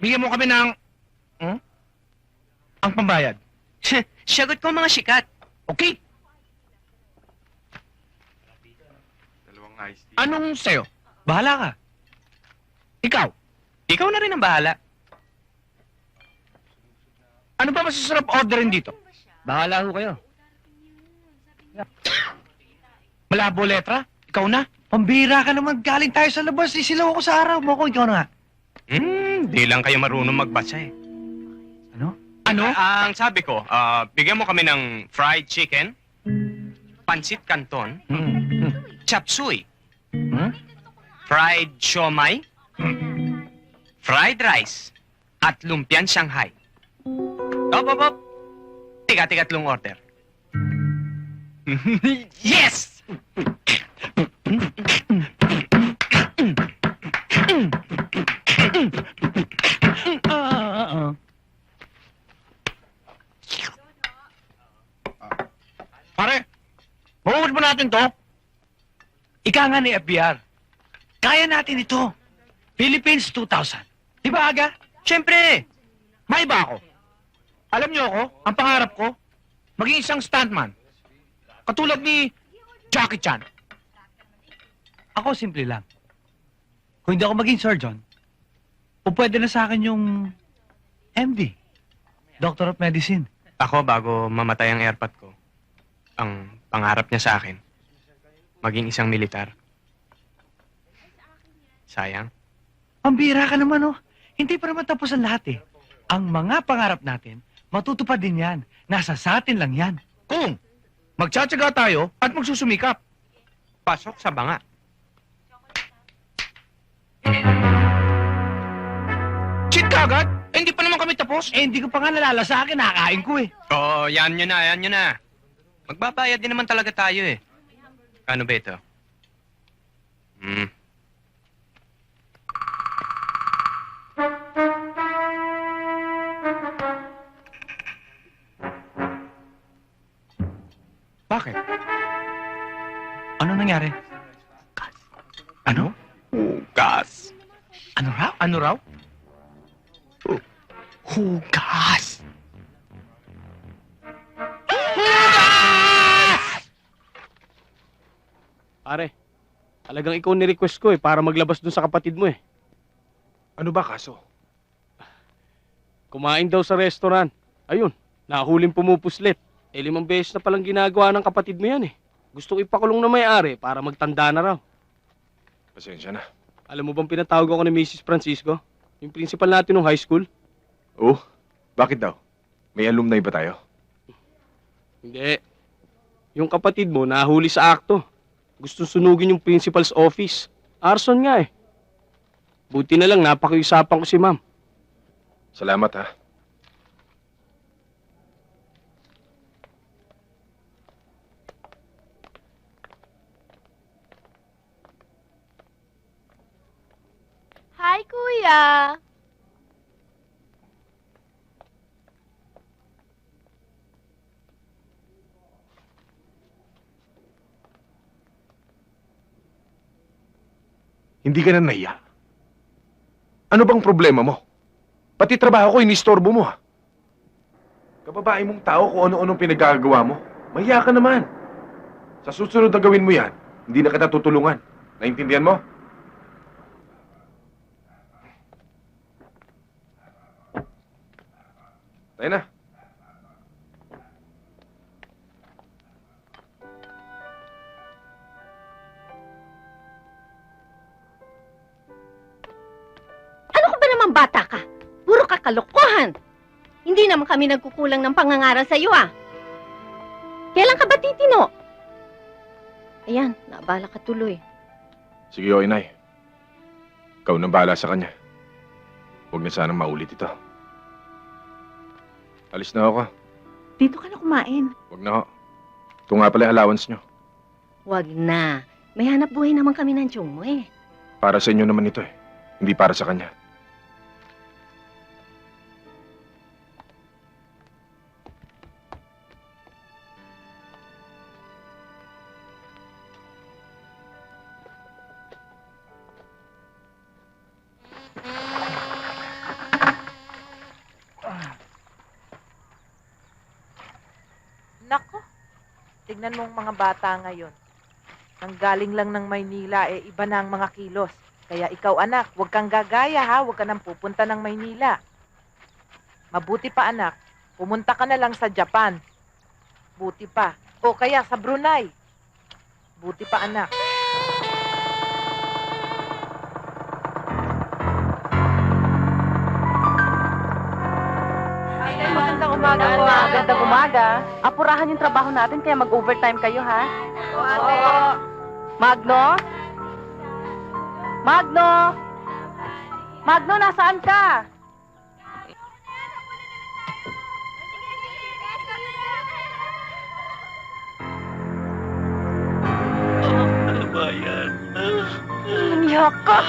Bigyan mo kami ng... Hmm? Ang pambayad. Sagot ko mga sikat. Okay? Dalawang iced tea. Anong sa'yo? Bahala ka. Ikaw? Ikaw na rin ang bahala. Ano ba masasarap orderin dito? Bahala ho kayo. Malabo letra? Ikaw na? Pambira ka naman. Galing tayo sa labas. Isilaw ako sa araw mo ko. Ikaw na nga. Di lang kayo marunong magbasa eh. Ano? Ano? Ang sabi ko, bigyan mo kami ng fried chicken, pansit canton, chop suey, fried siomai, fried rice, at lumpiang Shanghai. Op. Tiga-tigatlong order. Yes! Pare, mahuhuli mo natin to. Ika nga ni FBR. Kaya natin ito. Philippines 2000. Di ba, Aga? Siyempre, may iba ako. Alam niyo ako, ang pangarap ko, maging isang stuntman. Katulad ni Jackie Chan. Ako simple lang. Kung hindi ako maging surgeon, o pwede na sa akin yung MD. Doctor of Medicine. Ako, bago mamatay ang airpot ko, ang pangarap niya sa akin, maging isang militar. Sayang. Pambira ka naman, oh. Hindi pa naman tapos ang lahat, eh. Ang mga pangarap natin, matutupad din yan. Nasa sa atin lang yan. Kung magtsatsaga tayo at magsusumikap. Pasok sa banga. Cheat ka agad? Eh, hindi pa naman kami tapos. Eh, hindi ko pa nga nalala sa akin. Nakakain ko, eh. Oo, yan nyo na. Magbabayad din naman talaga tayo eh. Ano ba ito? Bakit? Ano nangyari? Ano? Hugas. Ano raw? Ano raw? Hugas! Pare, talagang ikaw ni-request ko para maglabas dun sa kapatid mo eh. Ano ba kaso? Kumain daw sa restaurant. Ayun, nahuling pumupuslit. 5 beses na palang ginagawa ng kapatid mo yan eh. Gusto ko ipakulong na may-ari para magtanda na raw. Pasensya na. Alam mo bang pinatawag ako ni Mrs. Francisco? Yung principal natin ng high school? Oh, bakit daw? May alumni ba tayo? Hindi. Yung kapatid mo nahuli sa akto. Gusto sunugin yung principal's office. Arson nga eh. Buti na lang napakiusapan ko si ma'am. Salamat ha. Hi, Kuya! Hindi ka na nahiya. Ano bang problema mo? Pati trabaho ko, inistorbo mo ha. Kababae mong tao kung ano-anong pinagkagawa mo. Mahiya ka naman. Sa susunod na gawin mo yan, hindi na kita tutulungan. Naintindihan mo? Tayo na. Ano ka ba naman bata ka? Puro ka kalokohan. Hindi naman kami nagkukulang ng pangangaral sa iyo, ah. Kailan ka ba titino? Ayan, naabala ka tuloy. Sige, o inay. Ikaw nang bahala sa kanya. Huwag na sanang maulit ito. Alis na ako. Dito ka na kumain. Huwag na ako. Ito nga pala yung allowance nyo. Wag na. May hanap buhay naman kami ng tiyong mo, eh. Para sa inyo naman ito eh. Hindi para sa kanya. tignan mo ang mga bata ngayon. Nanggaling lang ng Maynila, iba na ang mga kilos. Kaya ikaw anak, huwag kang gagaya ha, huwag ka nang pupunta ng Maynila. Mabuti pa anak, pumunta ka na lang sa Japan. Buti pa. O kaya sa Brunei. Buti pa anak. Magandang umaga po. Magandang umaga. Apurahan yung trabaho natin kaya mag-overtime kayo ha. Ate. Magno? Magno? Magno, nasaan ka? Ano ba yan? Umiyak ka.